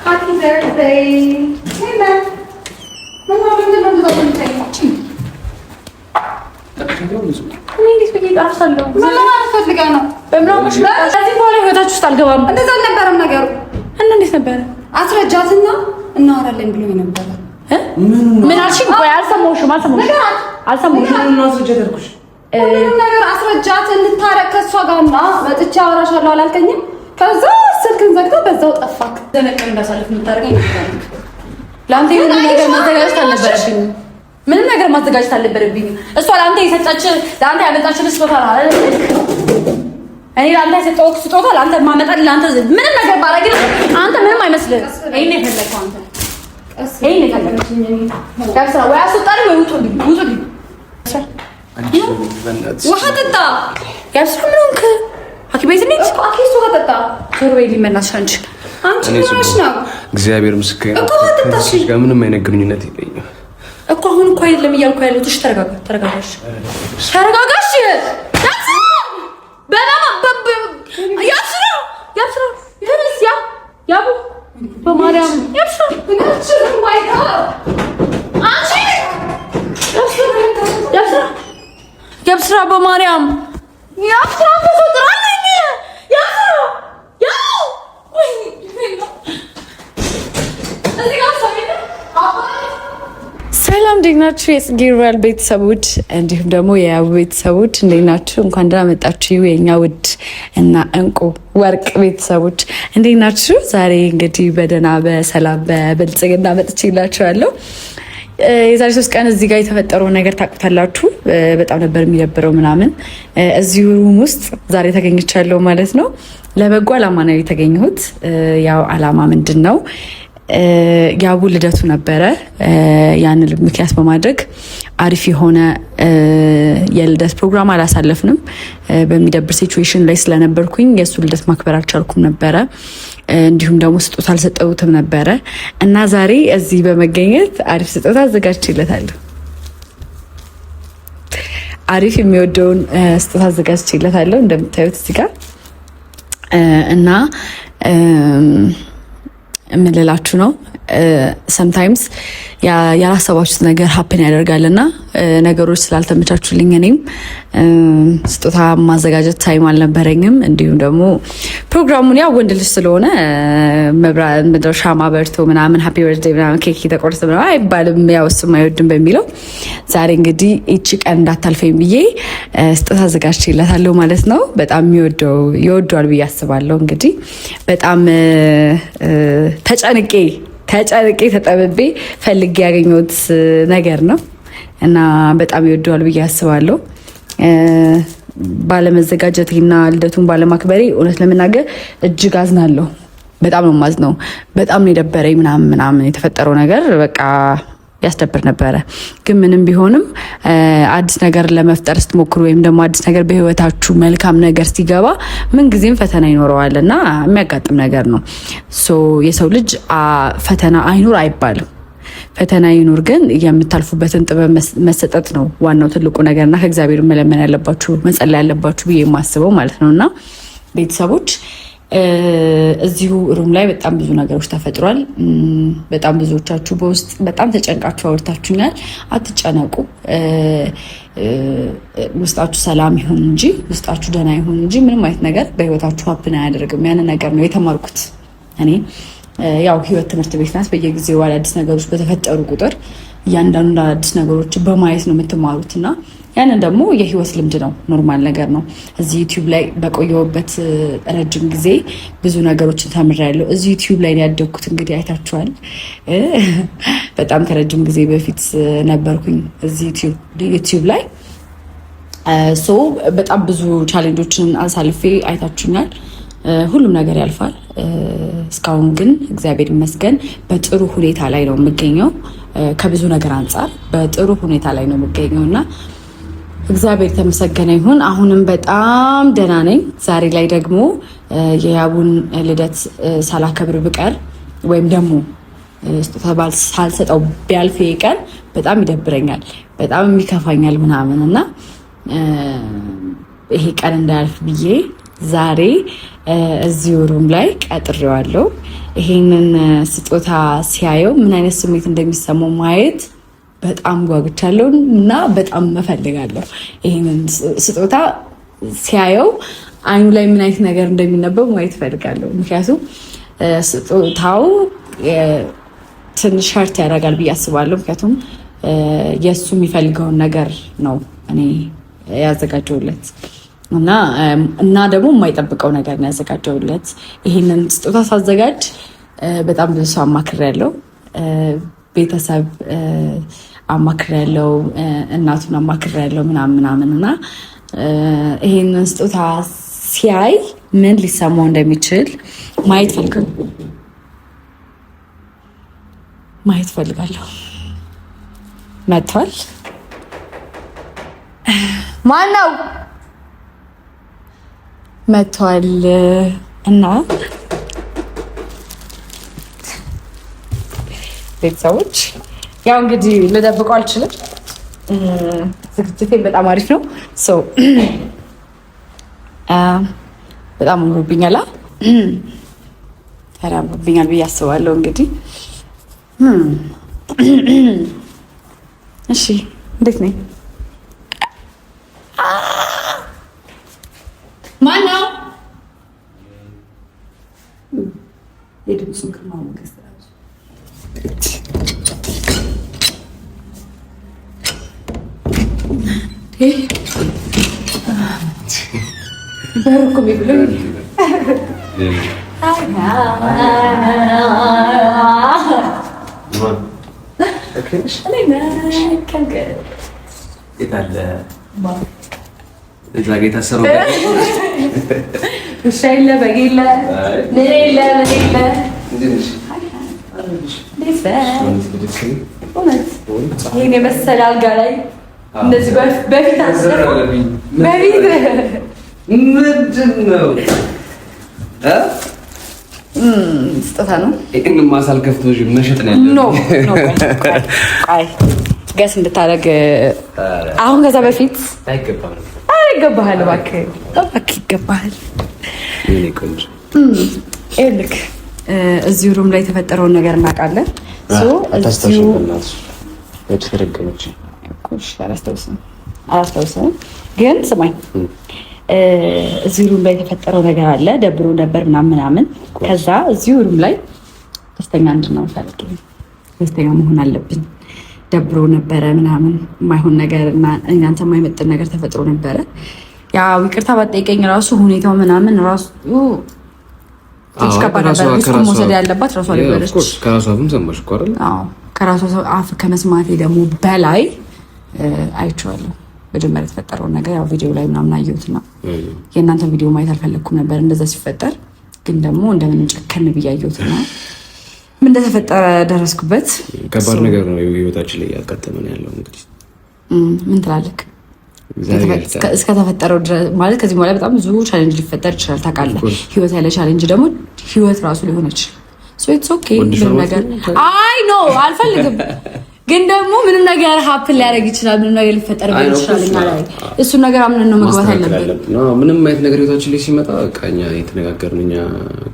happy birthday. Hey, man. እንዴት ብዬ እቀርሳለሁ? ፈልጋ ነው በምናምሽ ለዚህ በኋላ ህይወታችሁ ውስጥ አልገባም። እንደዛ አልነበረም ነገሩ። እና እንዴት ነበረ? አስረጃትና እናወራለን ብሎ ነበር። ምን አልሽኝ? ቆይ አልሰማሁሽም። ሁሉም ነገር አስረጃት እንታረቅ ከእሷ ጋር እና መጥቼ አወራሻለሁ አላልከኝም? ከዛ ስልክን ዘግተው በዛው ጠፋክ። ዘነቀን እንዳሳልፍ የምታደርገኝ ለአንተ የሆነ ነገር ማዘጋጀት አልነበረብኝም። ምንም ነገር ማዘጋጀት አልነበረብኝም። እሷ ለአንተ ያመጣችልህ ስጦታ ነው አይደል? እኔ ለአንተ የሰጠሁህ ስጦታ ለአንተ ማመጣልህ ለአንተ ምንም ነገር ባላገኝ አንተ ምንም አይመስልህም። ይሄን የፈለከው አንተ ይሄን የፈለከኝ ያብስራ ወይ አስወጣልኝ ወይ ውጡልኝ። ውሃ ጠጣ። ያብስራ ምን ሆንክ? ሐኪም ቤት ነኝ እኮ አኪስ ውሃ ጠጣ። ዞር በይ ሊመናሽ አንቺ ምን ሆነሽ ነው? እግዚአብሔር ምስክሬ ነው። ከዚህ ጋር ምንም አይነት ግንኙነት የለኝም እኮ አሁን እኮ አይደለም እያልኩ ያለሁት። እሺ ተረጋጋሽ። ያብስራ ተነስ። ያቡ በማርያም ያብስራ ያብስራ በማርያም ያብስራ በፈጥራለኝ ሰላም እንዴት ናችሁ? የጽጌ ሮያል ቤተሰቦች እንዲሁም ደግሞ የያቡ ቤተሰቦች እንዴት ናችሁ? እንኳን ደህና መጣችሁ የኛ ውድ እና እንቁ ወርቅ ቤተሰቦች እንዴት ናችሁ? ዛሬ እንግዲህ በደህና በሰላም በብልጽግና መጥቼላችኋለሁ። የዛሬ 3 ቀን እዚህ ጋር የተፈጠረው ነገር ታውቁታላችሁ። በጣም ነበር የሚደብረው ምናምን። እዚሁ ሩም ውስጥ ዛሬ ተገኝቻለሁ ማለት ነው። ለበጎ አላማ ነው የተገኘሁት። ያው አላማ ምንድን ነው? ያቡ ልደቱ ነበረ። ያንን ምክንያት በማድረግ አሪፍ የሆነ የልደት ፕሮግራም አላሳለፍንም። በሚደብር ሲቹዌሽን ላይ ስለነበርኩኝ የእሱ ልደት ማክበር አልቻልኩም ነበረ። እንዲሁም ደግሞ ስጦታ አልሰጠሁትም ነበረ እና ዛሬ እዚህ በመገኘት አሪፍ ስጦታ አዘጋጅቼለታለሁ። አሪፍ የሚወደውን ስጦታ አዘጋጅቼለታለሁ እንደምታዩት እዚህ ጋር እና ምን ልላችሁ ነው? ሰምታይምስ ያላሰባችሁት ነገር ሀፕን ያደርጋልና ነገሮች ስላልተመቻቹልኝ እኔም ስጦታ ማዘጋጀት ታይም አልነበረኝም። እንዲሁም ደግሞ ፕሮግራሙን ያው ወንድ ልጅ ስለሆነ ሻማ በርቶ ምናምን ሃፒ በርዝዴይ ምናምን ኬክ ተቆርጦ ምናምን አይባልም፣ ያው እሱም አይወድም በሚለው ዛሬ እንግዲህ ይቺ ቀን እንዳታልፈኝ ብዬ ስጦታ አዘጋጅቼለታለሁ ማለት ነው። በጣም ይወደዋል ብዬ አስባለሁ። እንግዲህ በጣም ተጨንቄ ተጠብቤ ፈልጌ ያገኘሁት ነገር ነው እና በጣም ይወደዋል ብዬ አስባለሁ። ባለመዘጋጀቴና ልደቱን ባለማክበሬ እውነት ለመናገር እጅግ አዝናለሁ። በጣም ነው የማዝነው። በጣም ነው የደበረኝ ምናምን የተፈጠረው ነገር በቃ ያስደብር ነበረ። ግን ምንም ቢሆንም አዲስ ነገር ለመፍጠር ስትሞክሩ ወይም ደግሞ አዲስ ነገር በህይወታችሁ መልካም ነገር ሲገባ ምንጊዜም ፈተና ይኖረዋል እና የሚያጋጥም ነገር ነው። የሰው ልጅ ፈተና አይኑር አይባልም። ፈተና ይኑር፣ ግን የምታልፉበትን ጥበብ መሰጠት ነው ዋናው ትልቁ ነገርና ከእግዚአብሔር መለመን ያለባችሁ መጸለይ ያለባችሁ ብዬ የማስበው ማለት ነው። እና ቤተሰቦች እዚሁ ሩም ላይ በጣም ብዙ ነገሮች ተፈጥሯል። በጣም ብዙዎቻችሁ በውስጥ በጣም ተጨንቃችሁ አውርታችሁኛል። አትጨነቁ። ውስጣችሁ ሰላም ይሁን እንጂ ውስጣችሁ ደህና ይሁን እንጂ ምንም አይነት ነገር በህይወታችሁ ሀፕን አያደርግም። ያንን ነገር ነው የተማርኩት እኔ። ያው ህይወት ትምህርት ቤት ናት። በየጊዜው አዳዲስ ነገሮች በተፈጠሩ ቁጥር እያንዳንዱ አዳዲስ ነገሮች በማየት ነው የምትማሩት እና ያንን ደግሞ የህይወት ልምድ ነው፣ ኖርማል ነገር ነው። እዚህ ዩቲዩብ ላይ በቆየሁበት ረጅም ጊዜ ብዙ ነገሮችን ተምሬያለሁ። እዚህ ዩቲዩብ ላይ ያደግኩት እንግዲህ አይታችኋል። በጣም ከረጅም ጊዜ በፊት ነበርኩኝ እዚህ ዩቲዩብ ላይ። በጣም ብዙ ቻሌንጆችን አሳልፌ አይታችሁኛል። ሁሉም ነገር ያልፋል። እስካሁን ግን እግዚአብሔር ይመስገን በጥሩ ሁኔታ ላይ ነው የምገኘው። ከብዙ ነገር አንጻር በጥሩ ሁኔታ ላይ ነው የምገኘው እና እግዚአብሔር የተመሰገነ ይሁን። አሁንም በጣም ደህና ነኝ። ዛሬ ላይ ደግሞ የያቡን ልደት ሳላከብር ብቀር ወይም ደግሞ ስጦታ ሳልሰጠው ቢያልፍ ቀን በጣም ይደብረኛል፣ በጣም የሚከፋኛል ምናምን እና ይሄ ቀን እንዳያልፍ ብዬ ዛሬ እዚሁ ሩም ላይ ቀጥሬዋለሁ። ይሄንን ስጦታ ሲያየው ምን አይነት ስሜት እንደሚሰማው ማየት በጣም ጓጉቻለሁ እና በጣም እፈልጋለሁ። ይሄንን ስጦታ ሲያየው አይኑ ላይ ምን አይነት ነገር እንደሚነበብ ማየት እፈልጋለሁ። ምክንያቱም ስጦታው ትንሽ ሸርት ያደርጋል ብዬ አስባለሁ። ምክንያቱም የእሱ የሚፈልገውን ነገር ነው እኔ ያዘጋጀውለት እና ደግሞ የማይጠብቀው ነገር ነው ያዘጋጀውለት። ይህንን ስጦታ ሳዘጋጅ በጣም ብዙ ሰው አማክሬያለሁ። ቤተሰብ አማክሬያለሁ፣ እናቱን አማክሬያለሁ ምናምን እና ይህንን ስጦታ ሲያይ ምን ሊሰማው እንደሚችል ማየት ፈልጋለሁ። መጥቷል። ማን ነው? መጥቷል እና ቤተሰቦች ያው እንግዲህ ልደብቀው አልችልም። ዝግጅቴ በጣም አሪፍ ነው። በጣም አምሮብኛል። አምሮብኛል ብዬ አስባለሁ። እንግዲህ እሺ፣ እንዴት ነኝ? ማነው? የድምፁን ግርማ ሞገስ በሩቁ ቢብለው እዛ ጋ የታሰረው ውሻ የለ፣ በግ የለ፣ ምን የለ። ይሄን የመሰለ አልጋ ላይ እንደዚህ በፊት ምንድን ነው? ስጦታ ነው። ይህን ማሳል ከፍቶ መሸጥ ነው ያለው። ገስ እንድታደርግ አሁን ከዛ በፊት አይገባም። ይገባሃል፣ እባክህ ይገባሃል። ልክ እዚሁ ሩም ላይ የተፈጠረውን ነገር እናውቃለን። አላስታውስም፣ ግን ስማኝ፣ እዚህ ሩም ላይ የተፈጠረው ነገር አለ። ደብሮ ነበር ምናምን። ከዛ እዚሁ ሩም ላይ ደስተኛ እንድንሆን ፈልጌ ደስተኛ መሆን አለብን። ደብሮ ነበረ ምናምን የማይሆን ነገር እና እናንተ የማይመጥን ነገር ተፈጥሮ ነበረ። ያው ይቅርታ ባትጠይቀኝ ራሱ ሁኔታው ምናምን ራሱ ትንሽ ከባድ ነበር። ሪስኩን መውሰድ ያለባት ራሷ ነበረች። ከራሷ አፍም ሰማሽ እኮ አይደል? አዎ፣ ከራሷ አፍ ከመስማቴ ደግሞ በላይ አይቼዋለሁ። መጀመሪያ የተፈጠረውን ነገር ያው ቪዲዮ ላይ ምናምን አየሁትና የእናንተን ቪዲዮ ማየት አልፈለግኩም ነበር እንደዛ ሲፈጠር። ግን ደግሞ እንደምንም ጨከን ብዬ አየሁትና ምን እንደተፈጠረ ደረስኩበት። ከባድ ነገር ነው ህይወታችን ላይ ያጋጠመን ያለው። እንግዲህ ምን ትላለህ? እስከተፈጠረው ማለት ከዚህ በኋላ በጣም ብዙ ቻሌንጅ ሊፈጠር ይችላል። ታውቃለህ፣ ህይወት ያለ ቻሌንጅ ደግሞ ህይወት ራሱ ሊሆን ይችላል። ሶ ኢትስ ኦኬ። ምንም ነገር አይ ኖ አልፈልግም፣ ግን ደግሞ ምንም ነገር ሀፕን ሊያደርግ ይችላል። ምንም ነገር ሊፈጠር ይችላል እና ላይ እሱን ነገር አምነን ነው መግባት ያለብን። ምንም አይነት ነገር ህይወታችን ላይ ሲመጣ እኛ የተነጋገርን እኛ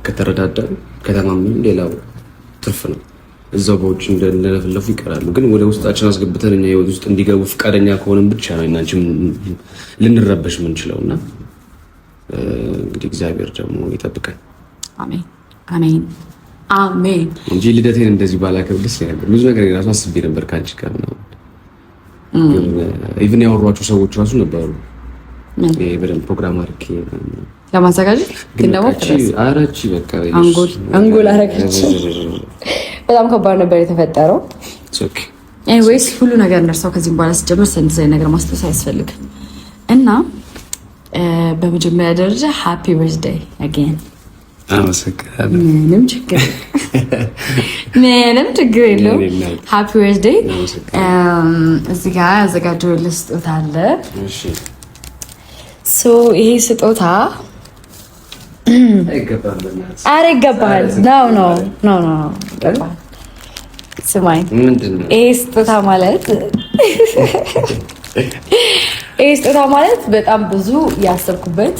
ከተረዳዳን ከተማመን ሌላው ትርፍ ነው። እዛው በውጭ እንደለፈለፉ ይቀራሉ። ግን ወደ ውስጣችን አስገብተን እኛ ህይወት ውስጥ እንዲገቡ ፈቃደኛ ከሆነን ብቻ ነው እናንቺም ልንረበሽ የምንችለውና እንግዲህ እግዚአብሔር ደግሞ ይጠብቀን። አሜን አሜን አሜን። እንጂ ልደቴን እንደዚህ ባላከብር ደስ ነበር። ብዙ ነገር ራሱ አስቤ ነበር ካንቺ ጋር ነው። ኢቭን ያወሯቸው ሰዎች ራሱ ነበሩ በደንብ ፕሮግራም አድርጌ ለማዘጋጀት። ግን ደግሞ አራቺ በቃ አንጎል አረጋች። በጣም ከባድ ነበር የተፈጠረው። ኦኬ ኤኒዌይስ ሁሉ ነገር እንደርሰው ከዚህ በኋላ ሲጀምር እንደዚህ ነገር ማስተዋወስ አያስፈልግም እና በመጀመሪያ ደረጃ ሃፒ በርዝዴይ አጌን። አመሰግናለሁ። ምንም ችግር የለውም። ሃፒ በርዝዴይ። እዚህ ጋር ያዘጋጀሁልህ ስጦታ አለ። እሺ ይሄ ስጦታ ኧረ ይገባሃል። ስማኝ፣ ይሄ ስጦታ ማለት በጣም ብዙ ያሰብኩበት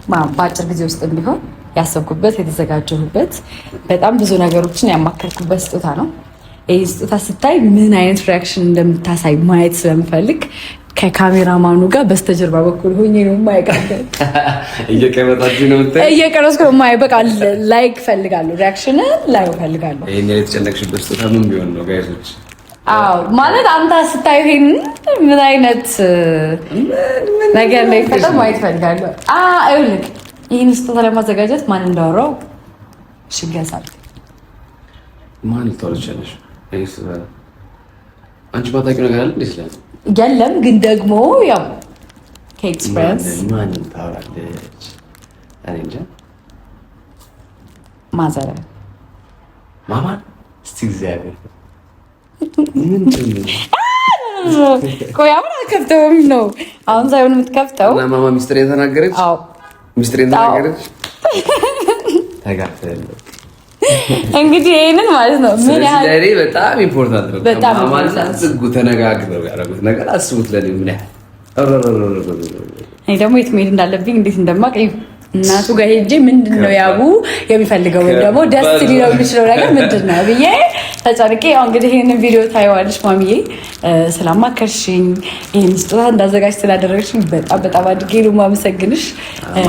በአጭር ጊዜ ውስጥ ቢሆን ያሰብኩበት የተዘጋጀሁበት በጣም ብዙ ነገሮችን ያማከልኩበት ስጦታ ነው። ይህ ስጦታ ስታይ ምን አይነት ሪያክሽን እንደምታሳይ ማየት ስለምፈልግ ከካሜራማኑ ጋር በስተጀርባ በኩል ሆኜ ነው የማይቀርበው። እየቀረስኩ ነው የማይ በቃ ላይክ ፈልጋለሁ፣ ሪያክሽን ላይ ፈልጋለሁ። ይሄን የተጨነቅሽበት ስጦታ ምን ቢሆን ነው ጋይሶች? አዎ ማለት አንተ ስታዩ ይሄን ምን አይነት ነገር ላይ ፈጠን ማየት ፈልጋለሁ። አይልክ ይሄን ስጦታ ለማዘጋጀት ማን እንዳወራው ሽገሳል ማን ልታወራለሽ? አይስ አንቺ ባታውቂው ነገር አለ እንዴ? ስለዚህ የለም ግን ደግሞ ያው ከኤክስፒሪየንስ ማን ታወራለች? እኔ እንጃ። ማዘር ማማ እስቲ እግዚአብሔር ቆይ አሁን አልከፍተውም ነው አሁን ሳይሆን የምትከፍተው እና ማማ ሚስጥር የተናገረች ሚስጥር የተናገረች ተጋፍተለ እንግዲህ ይሄንን ማለት ነው ምን ያህል ለኔ በጣም ኢምፖርታንት ነው። ማማ ጽጉ ተነጋግረው ያደረጉት ነገር አስቡት። ለኔ ምን ያህል እኔ ደግሞ የት መሄድ እንዳለብኝ እንዴት እንደማውቅ እናቱ ጋር ሄጄ ምንድነው ያቡ የሚፈልገው ወይ ደግሞ ደስ ሊለው የሚችለው ነገር ምንድነው ብዬ ተጨርቄ ያው እንግዲህ ይሄንን ቪዲዮ ታይዋለሽ ማሚዬ ስላማከርሽኝ ይሄን ስጦታ እንዳዘጋጅ ስላደረግሽኝ በጣም በጣም አድርጌ ነው የማመሰግንሽ።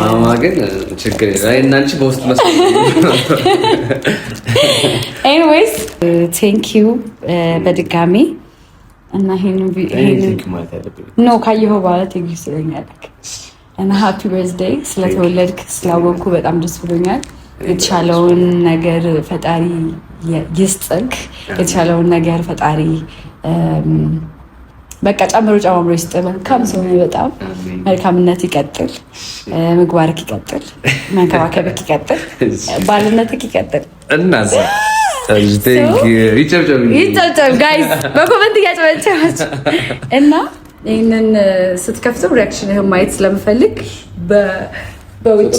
ማማ ግን ችግር የለም እና አንቺ በውስጥ መስሎኝ ኤኒዌይስ ቴንክ ዩ በድጋሚ እና ይሄንን ማለት ያለብኝ ነው ካየኸው በኋላ ቴንክ ዩ ስለኛለህ እና ሃፒ በርዝዴይ ስለተወለድክ ስላወቅኩ በጣም ደስ ብሎኛል። የተሻለውን ነገር ፈጣሪ ይስጥክ። የተሻለውን ነገር ፈጣሪ በቃ ጨምሮ ጨማምሮ ይስጥ። መልካም ሰው ነው። በጣም መልካምነት ይቀጥል፣ ምግባርክ ይቀጥል፣ መንከባከብክ ይቀጥል፣ ባልነትክ ይቀጥል። እናዛ ይጨብጨብ ጋይስ በኮመንት እያጨበጨባችሁ እና ይሄንን ስትከፍተው ሪአክሽን ማየት ስለምፈልግ በውጪ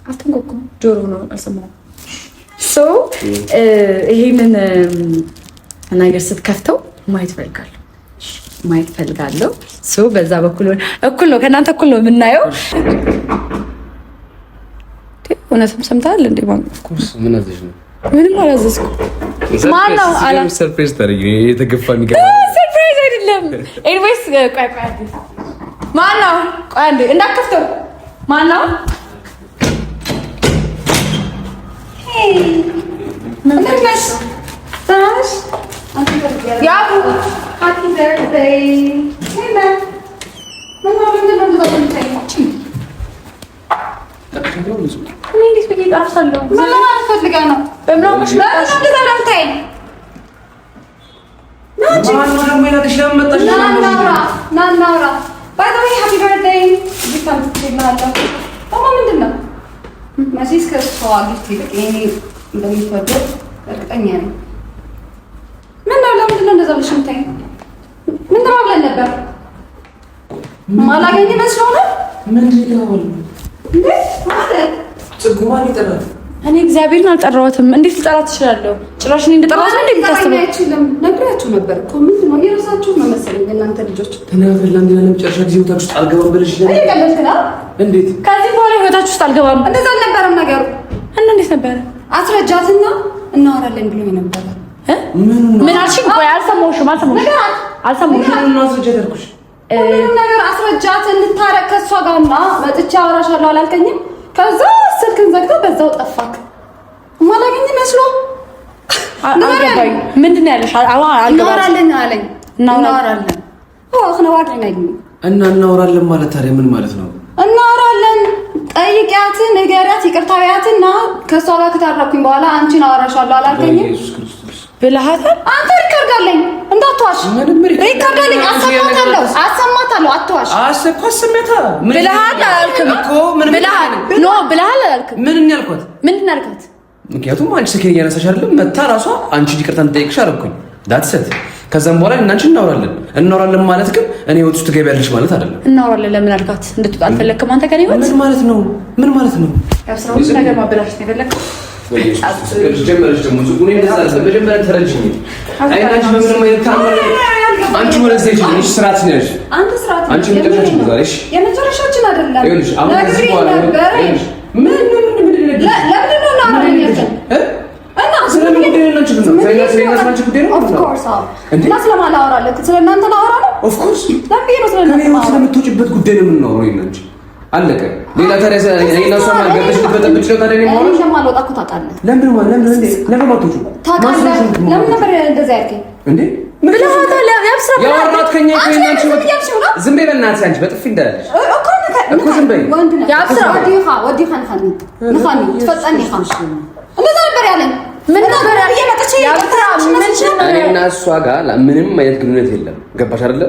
አልተንኮኩም ጆሮ ነው አልሰማሁም። ይሄንን ነገር ስትከፍተው ማየት ፈልጋለሁ። በዛ በኩል እኩል ነው ከእናንተ እኩል ነው የምናየው። እውነትም ሰምተሃል እንዴ? ምን አዘሽ ነው? ምንም አላዘዝኩም። ማነው አላ ሰርፕራይዝ ታረጊ? የተገፋ የሚገባ ሰርፕራይዝ አይደለም። ኤኒዌይስ ቆይ ማነው? ቆይ አንዴ እንዳከፍተው ማነው? ሄይ ምንድነው? ታሽ ያቡ ሃፒ በርዝዴይ ሄላ እኔ እንዴት ብዬ እጠራሻለሁ? ምን ፈልጋ ነው? በምናምሽ ማላገኝ መስሎ ነው። ጽጉማን ይጠራል። እኔ እግዚአብሔርን አልጠራሁትም። እንዴት ልጠራት እችላለሁ? ጭራሽ እኔ እንደጠራሁት ነው እንደምታስበው? አይችልም። ነግራችሁ ነበር እኮ ምንድን ነው የራሳችሁ ነው መሰለኝ እናንተ ልጆች። ተናገር ለአንድ ለመጨረሻ ጊዜ ወታችሁ ውስጥ አልገባም ብለሽ ነው። እየቀለድክ ነው። እንዴት ከዚህ በኋላ ህይወታችሁ ውስጥ አልገባም? እንደዛ አልነበረም ነገሩ። እና እንዴት ነበረ? አስረጃትና እናወራለን ብሎ ነበር። ምን አልሽኝ? ቆይ አልሰማሁሽም። ምን ማስረጃ ተርኩሽ? ሁሉንም ነገር አስረጃት እንታረቅ ከእሷ ጋርና መጥቼ አወራሻለሁ አላልከኝም? ከዛ ስልክን ዘግተህ በዛው ጠፋክ። ማላገኝ መስሎ አልገባኝ። ምንድን ነው ያለሽ? እናወራለን አለኝ። እናወራለን እና እናወራለን ማለት ታዲያ ምን ማለት ነው? እናወራለን ጠይቂያት፣ ንገሪያት፣ ይቅርታ በያትና ከእሷ ጋር ከታረኩኝ በኋላ አንቺን አወራሻለሁ አላልከኝም? ብለሃት አንተ ሪከርድ አለኝ እንዳትዋሽ። ሪከርድ አለኝ አሰማታለሁ አትዋሽ። አሰማታ ብለሃት አላልክም እኮ ምን ብለሃት ነው? ብለሃል አላልክም? ምንድን ነው ያልኳት? ምንድን ነው ያልኳት? ምክንያቱም አንቺ ስልኬን እያነሳሽ አይደለም መታ ራሷ አንቺ ይቅርታ እንጠይቅሽ አደረኩኝ። ዳትሰት ከዛም በኋላ እናንቺ እናወራለን ማለት ግን እኔ ህይወት ውስጥ ትገቢያለሽ ማለት አይደለም። እናወራለን ለምን አልካት? እንድትወጣ አልፈለክም አንተ ከኔ ህይወት? ምን ማለት ነው? ምን ማለት ነው? ያብስራው ነገር ማበላሽ ነው የፈለከው? ጀመረች ደግሞ ዙቁኔ እንደዛ መጀመሪያ ተረጅኝ አይናች በምንም አይነት ታምር አንቺ ወረዘ ይችላልሽ ስራት ነሽ አንተ ስራት አንቺ መጨረሻችን ዛሬሽ የመጨረሻችን አይደለም ይኸውልሽ አሁን እዚህ በኋላ ምን ለምን ነው አማርኛችን እና ስለምን ጉዳይ ነው አንቺ ነው ስለናንቺ ጉዳይ ነው ኦፍ ኮርስ እና ስለማን አወራለሁ ስለናንተ አወራለሁ ኦፍ ኮርስ ለምን ነው ስለናንተ ስለምትወጪበት ጉዳይ ነው የምናወራው ይናንቺ አለቀ ሌላ ታዲያ እኔና እሷ ማገደሽ ልትበጠብጭ ነው ታዲያ ነው ማለት ለምን አልወጣ እኮ ታውቃለህ ለምን ማትወጪ ታውቃለህ ለምን ነበር እንደዛ ያልከኝ እንዴ ብለሃታ ያብስራ ያወራት ከኛ ከእናንቺ ዝም በይ በእናትሽ አንቺ በጥፊ እንዳለሽ እኮ ዝም በይ ያብስራ ወዲኻ ንኻኒ ትፈጸኒ ኻሽ እንደዛ ነበር ያለኝ ምን ነበር ያለኝ ያብስራ እኔና እሷ ጋር ምንም አይነት ግንኙነት የለም ገባሽ አይደለ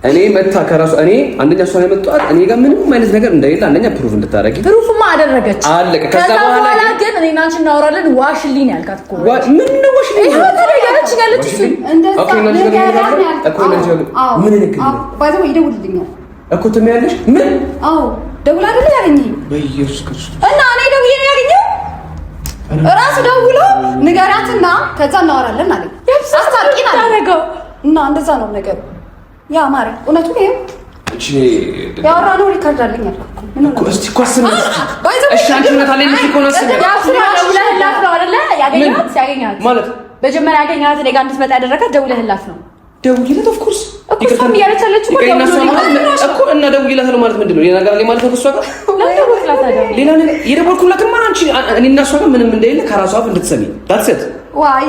እኔ መታ ከራሱ እኔ አንደኛ እሷ የመጣት እኔ ጋር ምንም አይነት ነገር እንደሌለ አንደኛ ፕሩፍ እንድታረጊ ፕሩፍማ አደረገች አለቀ ከዛ በኋላ ግን እኔና አንቺ እናወራለን ዋሽልኝ ያልካት እኮ ምን ነው ዋሽልኝ ይሄ ተረጋግጥ ያለች እንደዛ ኦኬ ምን ንግግር ባይዘው ይደውልልኛል እኮ ትመያለሽ ምን አዎ ደውላ አይደል ያገኘኝ በኢየሱስ ክርስቶስ እና እኔ ደውዬ ነው ያገኘው ራሱ ደውሎ ንገራትና ከዛ እናወራለን አለኝ አስታርቂና አደረገው እና እንደዛ ነው ነገሩ ያ ማሪ እውነቱ ነው እቺ ያወራነው ሪካርድ አለኝ አልኩ እኮ እስቲ ኳስና እሺ አንቺ እውነት አለኝ እኮ ነው ያ ስራ ደውለህላት ነው አይደለ ያገኛት ማለት መጀመሪያ ያገኛት እኔ ጋር እንድትመጣ ያደረጋት ደውለህላት ነው ደውይለት ኦፍ ኮርስ ይቅርታም እያለቻለች እኮ እኮ እና ደውይላት ነው ማለት ምንድነው ሌላ ነገር ላይ ማለት ነው እሷ ጋር ለደውልላት አይደል ሌላ ነገር የደወልኩላት ማን አንቺ እኔና እሷ ጋር ምንም እንደሌለ ከራሷ አፍ እንድትሰሚ that's it ዋይ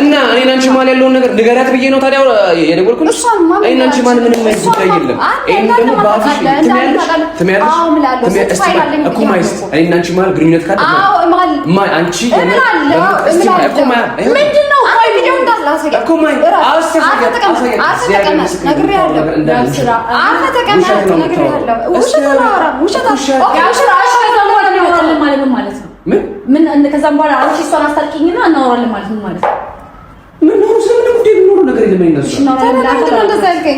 እና እኔና አንቺ ማል ያለውን ነገር ንገራት ብዬ ነው ታዲያ የደወልኩልሽ እኔና አንቺ ማል ምንም አይነት ጉዳይ የለም ይሄን ደግሞ ባፍሽ ትመያለሽ እኮ ማይስ እኔና አንቺ ማል ግንኙነት ካለ ማይ አንቺ ምንድነው ቆይ ቪዲዮ እንዳላሰገ እኮ ማይ አስተቀመጥ ነግሬያለሁ ስራ አስተቀመጥ ነግሬያለሁ ውሸት ማለት ነው ምን ከዛም በኋላ አንቺ እሷን አስታርቂኝና እናወራለን ማለት ነው ማለት ነው ምን ነው ስለምን ጉዳይ ነው ነገር የለም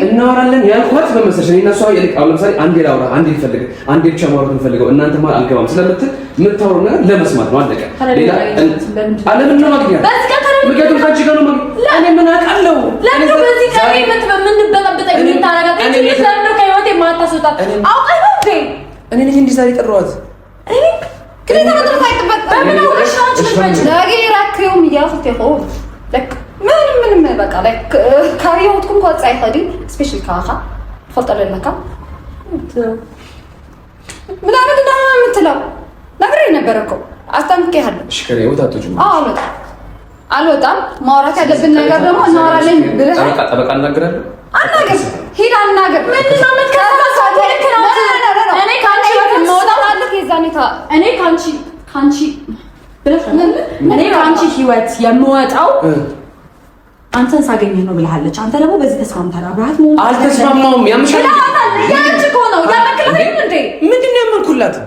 እናወራለን ያልኳት በመሰለሽ እኔና እሷ አሁን ለምሳሌ አንዴ ላውራ አንዴ ልፈልግ አንዴ ብቻ ማውራት እንፈልገው እናንተ ማለት አልገባም ስለምትል የምታወራው ነገር ለመስማት ነው አለቀ ሌላ አለምን ነው ማግኘት ምክንያቱም ካንቺ ጋር ነው እኔ ምን አውቃለሁ ለምን በዚህ ጋር የምንበጠብጠኝ ምን ታረጋለች ለምን ነው ከህይወቴ ማታስወጣት አውቀህ ነው እንዴ እኔ ነኝ እንዲህ ዛሬ ጠራኋት كده تمام هيتبقى من اول شهر لاقي راكيوم ياخذ يخوف لك من بقى لك كاريوتكم كو تصاي خدي سبيشال كاخا تفضل لك من عملنا مثلو نغري ነበርኩ አስታንከሃለሁ እሺ ከሪውታ ተጁም አልወጣም ማውራት ያለብን ነገር ደግሞ እናወራለን ብለህ ጠበቃ እናገራለሁ አናገር ሂድ አናገር ምንድነው የምትከራከረው ልክ ነው እኔ ካንቺ ወጣው አለክ የዛኔታ እኔ ካንቺ ብለሽ እኔ ካንቺ ህይወት የምወጣው አንተን ሳገኘህ ነው ብለሃለች አንተ ደግሞ በዚህ ተስማምተሃል አብራሃት ነው አልተስማማውም ያምሻል ያንቺ እኮ ነው ያመክለኝ እንዴ ምንድነው ያመንኩላት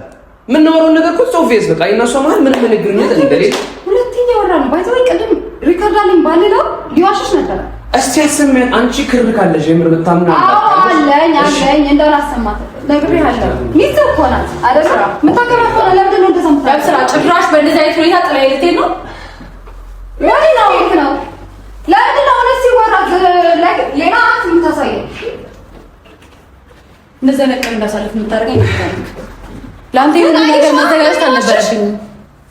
ምን ነው ነገር እኮ ሶፊስ በቃ እና ሶማል ምን ግንኙነት እንደሌለ ሁለተኛ ወራ ነው ባይዘው ቅድም ሪከርድ አለኝ ባልለው ሊዋሽሽ ነበር እስቲ ያሰማኝ አንቺ ክር ካለሽ የምር ብታምና አለኝ እንዳላሰማት ነግሬሃለሁ ሚስት እኮ ናት አይደል የምታከብራት እኮ ነው ለምንድን ነው እንደዛ የምታደርገው ስራ ጭራሽ በእንደዚህ አይነት ሁኔታ ጥላዬ ልትሄድ ነው ለምንድን ነው እነሱ ሲወራት ሌላ አክት የምታሳየው እንደዛ ነገር እንዳሳልፍ የምታደርገኝ ለአንተ የሆነ ነገር ማዘጋጀት አልነበረብኝም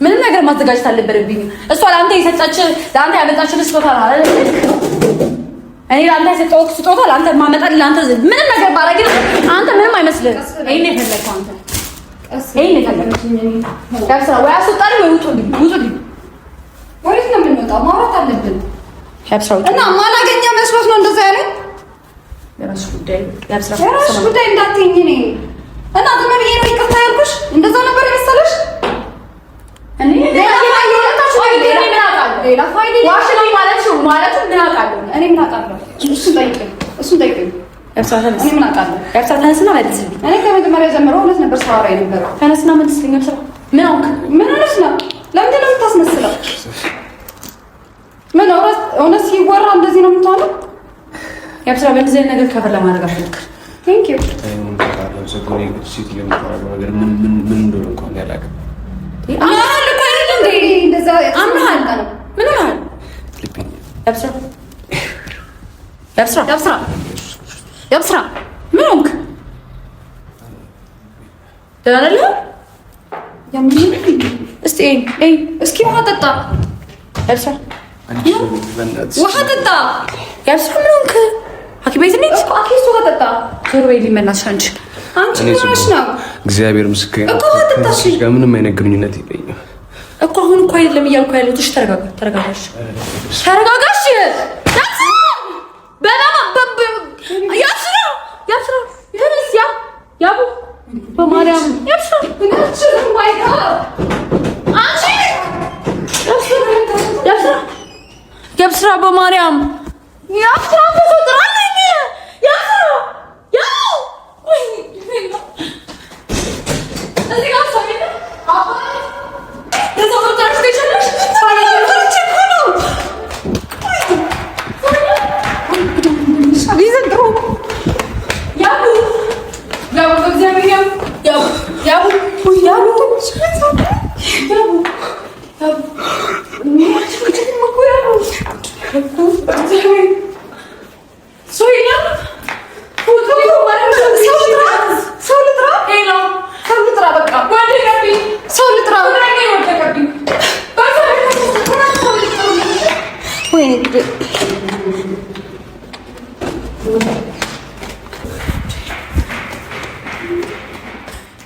ምንም ነገር ማዘጋጀት አልነበረብኝም እሷ ለአንተ የሰጠች ለአንተ ያመጣችልህ ስጦታ ነው አይደል እኔ ለአንተ የሰጠው ስጦታ ለአንተ ማመጣልህ ለአንተ ምንም ነገር ባረግል አንተ ምንም አይመስልህም ይሄን የፈለግከው አንተ ይሄን የፈለግከኝ ያብስራ ወይ አስወጣልኝ ወይ ውጡልኝ ወዴት ነው የምንወጣው ማውራት አለብን ያብስራ እና ማላገኛ መስሎት ነው እንደዛ ያለኝ የራስሽ ጉዳይ እንዳትይኝ እኔ እና ዝም ብዬ ነው ይቅርታ ያልኩሽ እንደዛ ነበር የመሰለሽ እኔ ሌላ ፋይል ዋሽ ነው ማለት ምን አውቃለሁ እኔ ምን አውቃለሁ እሱን ጠይቀኝ እኔ ምን አውቃለሁ ያብስራ ተነስና መልስልኝ እኔ ከመጀመሪያ ጀምሮ እውነት ነበር ሳወራ የነበረው ተነስና መልስልኝ ያብስራ ምን ሆነሽ ነው ለምንድን ነው የምታስመስለው ምን እውነት ሲወራ እንደዚህ ነው የምትሆነው ያብስራ በእንደዚህ ነገር ከበር ለማድረግ አልፈልግም ቴንክ ዩ ሰጎኔ ሲቲ ለምታረጋው ነገር ምን እንደሆነ እንኳን ያላቀም አሁን እኮ አይደል እንዴ እንደዛ አምናል ምን ሆነ ያብስራ ያብስራ ምን ሆንክ? ደህና ነህ? እስኪ ውሃ ጠጣ። ያብስራ ውሃ ጠጣ። ያብስራ ምን ሆንክ? ሐኪም ቤት ነኝ እኮ አኪስ ውሃ ጠጣ። ዞር በይ ሊመናሽ አንቺ ምን ሆነሽ ነው? እግዚአብሔር ምስክሬ ነው። ከዚህ ጋር ምንም አይነት ግንኙነት የለኝም እኮ አሁን እኮ አይደለም እያልኩ ያለሁት። እሺ ተረጋጋሽ። ያቡ በማርያም ያብስራ በማርያም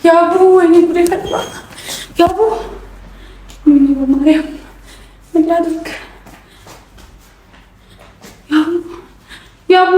ያቡ ወይኔ ጉዴ ፈላ። ያቡ ምን በማርያም ምን ላድርግ? ያቡ